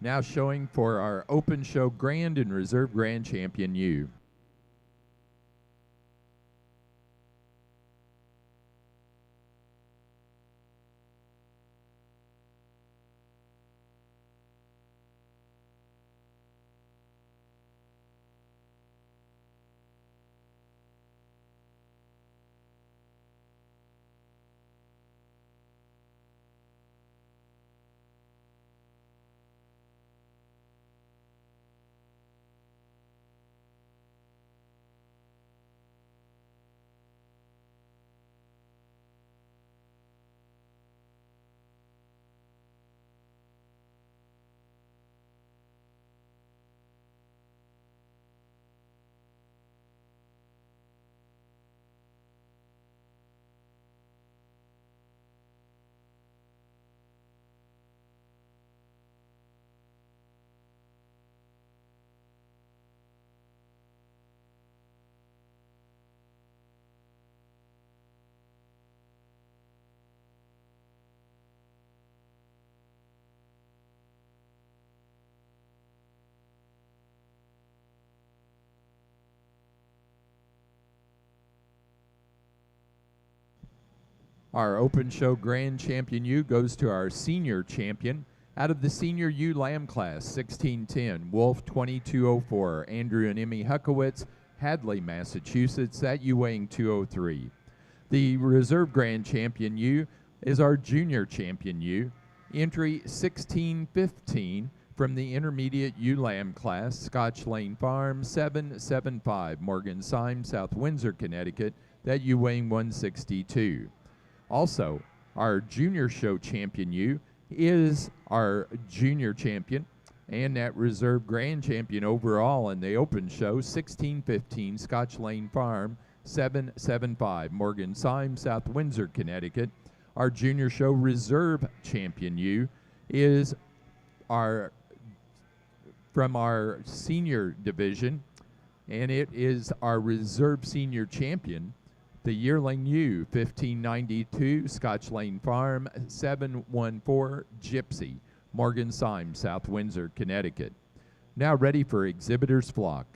Now showing for our Open Show Grand and Reserve Grand Champion ewe. Our Open Show Grand Champion ewe goes to our senior champion. Out of the senior ewe lamb class, 1610, Wolf 2204, Andrew and Emmy Huckowitz, Hadley, Massachusetts. That ewe weighing 203. The Reserve Grand Champion ewe is our junior champion ewe. Entry 1615 from the intermediate ewe lamb class, Scotch Lane Farm, 775, Morgan Symes, South Windsor, Connecticut. That ewe weighing 162. Also, our junior show champion ewe is our junior champion and that reserve grand champion overall in the Open Show, 1615, Scotch Lane Farm, 775, Morgan Symes, South Windsor, Connecticut. Our junior show reserve champion ewe is from our senior division, and it is our reserve senior champion, the yearling ewe, 1592, Scotch Lane Farm, 714, Gypsy, Morgan Symes, South Windsor, Connecticut. Now ready for exhibitor's flock.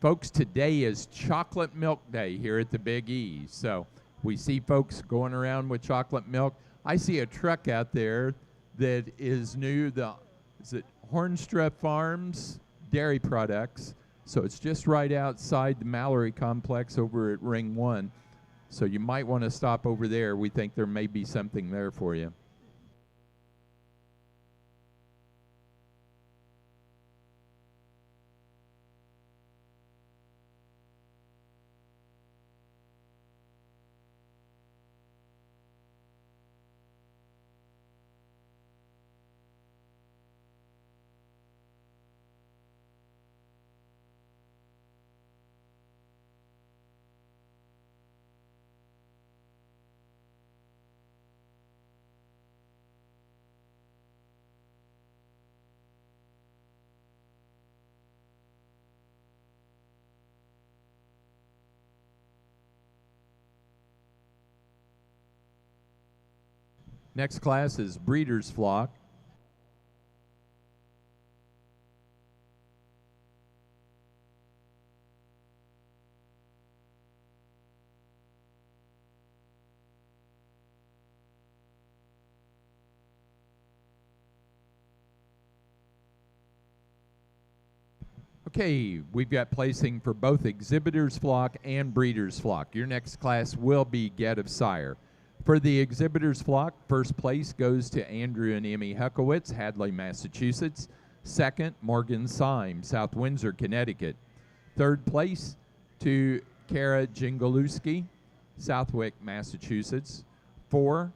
Folks, today is Chocolate Milk Day here at the Big E. So we see folks going around with chocolate milk. I see a truck out there that is new. Is it Hornstra Farms Dairy Products? So it's just right outside the Mallory Complex over at Ring 1. So you might want to stop over there. We think there may be something there for you. Next class is Breeder's Flock. Okay, we've got placing for both Exhibitor's Flock and Breeder's Flock. Your next class will be Get of Sire. For the Exhibitor's Flock, first place goes to Andrew and Emmy Huckowitz, Hadley, Massachusetts. Second, Morgan Syme, South Windsor, Connecticut. Third place to Kara Jingalewski, Southwick, Massachusetts. 4,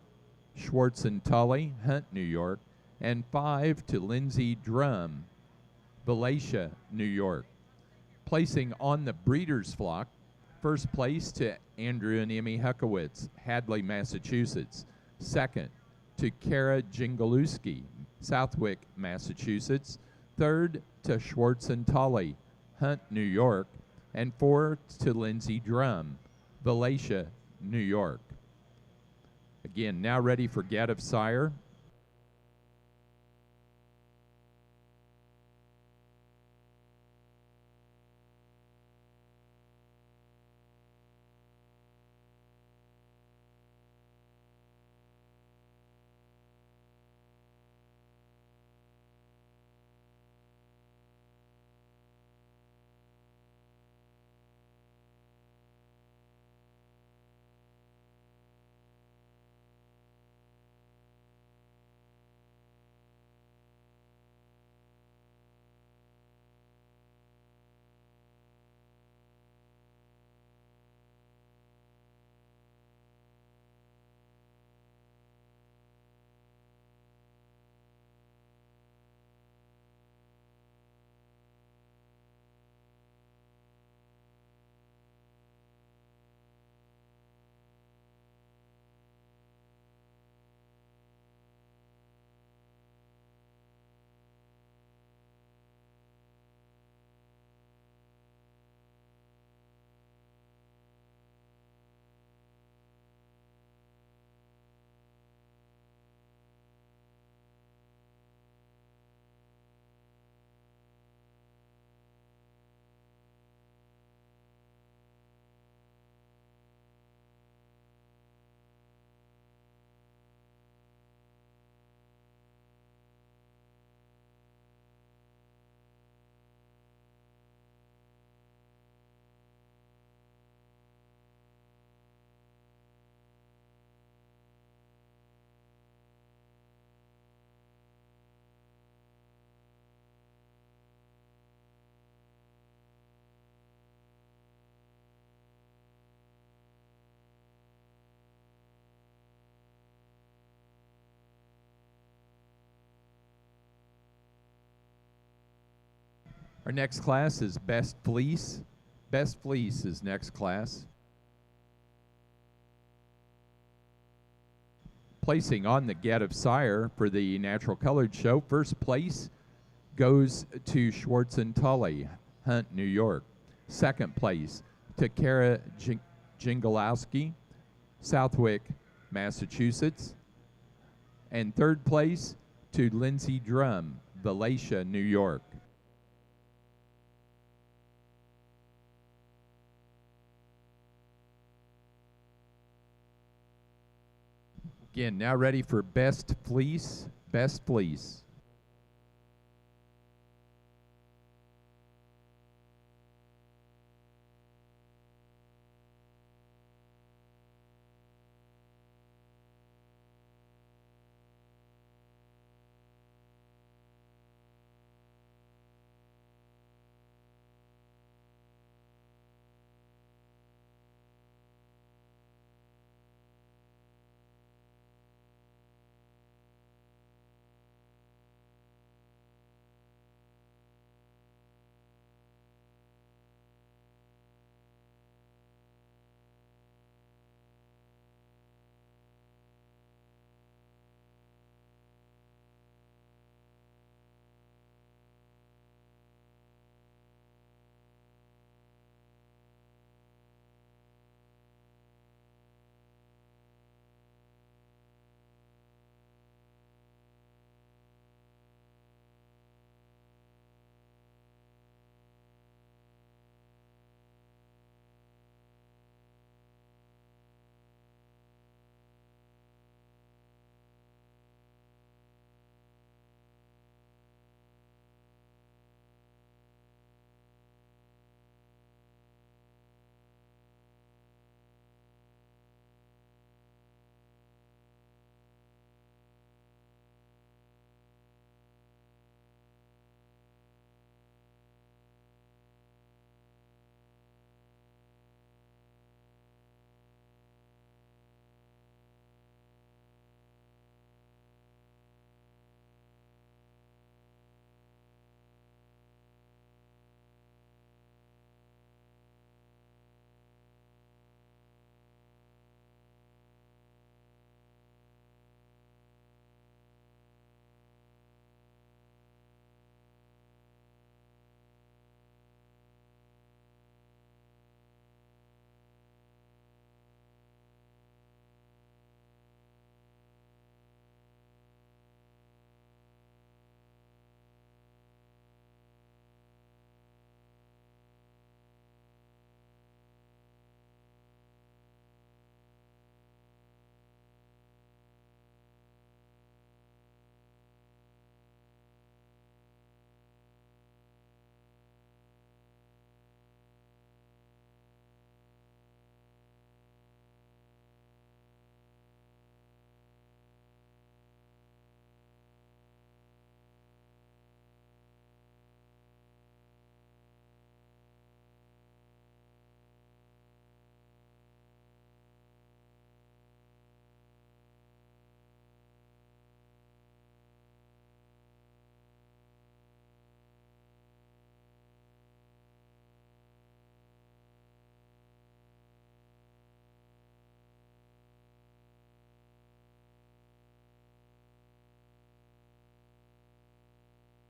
Schwartz and Tully, Hunt, New York. And 5 to Lindsay Drum, Valatia, New York. Placing on the Breeder's Flock, first place to Andrew and Emmy Huckowitz, Hadley, Massachusetts. Second to Kara Jingalewski, Southwick, Massachusetts. Third to Schwartz and Tully, Hunt, New York. And 4 to Lindsay Drum, Valatia, New York. Again, now ready for Get of Sire. Our next class is Best Fleece. Best Fleece is next class. Placing on the Get of Sire for the Natural Colored Show, first place goes to Schwartz and Tully, Hunt, New York. Second place to Kara Jingalewski, Southwick, Massachusetts. And third place to Lindsay Drum, Valatia, New York. Again, now ready for best fleece. Best fleece.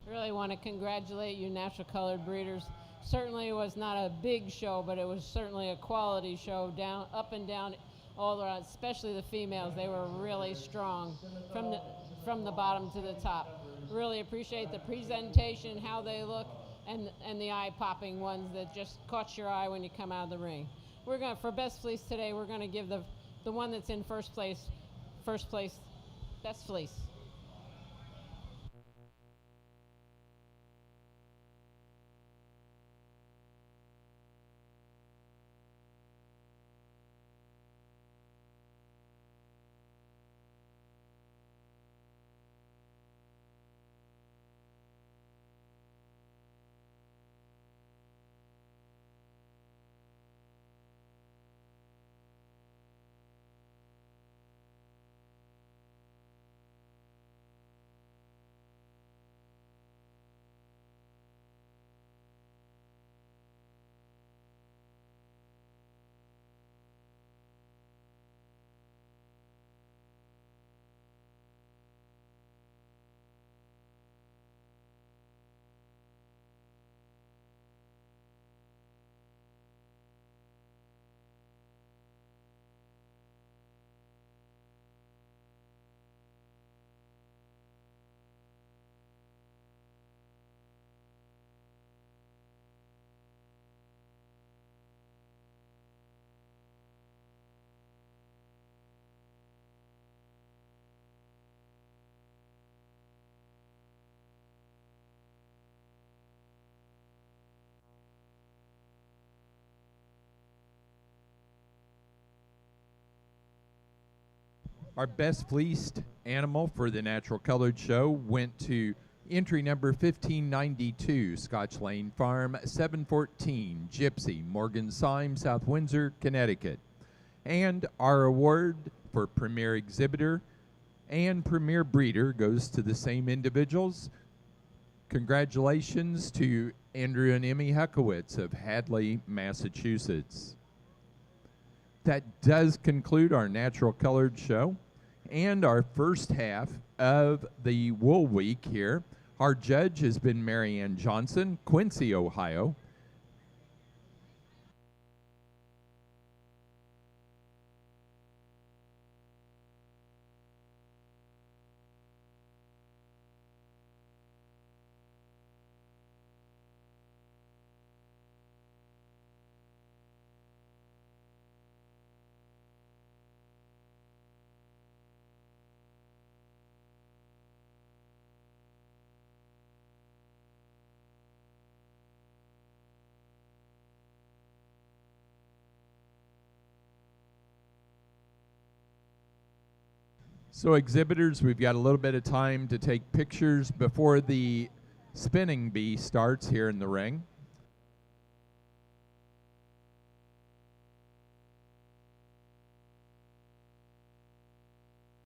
Really want to congratulate you, Natural Colored Breeders. Certainly it was not a big show, but it was certainly a quality show, down, up and down, all around. Especially the females, they were really strong from the bottom to the top. Really appreciate the presentation, how they look, and the eye-popping ones that just caught your eye when you come out of the ring. We're going for best fleece today. We're going to give the one that's in first place, best fleece. Our best fleeced animal for the Natural Colored Show went to entry number 1592, Scotch Lane Farm, 714, Gypsy, Morgan Syme, South Windsor, Connecticut. And our award for Premier Exhibitor and Premier Breeder goes to the same individuals. Congratulations to Andrew and Emmy Huckowitz of Hadley, Massachusetts. That does conclude our Natural Colored Show and our first half of the Wool Week here. Our judge has been Mary Ann Johnson, Quincy, Ohio. So exhibitors, we've got a little bit of time to take pictures before the spinning bee starts here in the ring.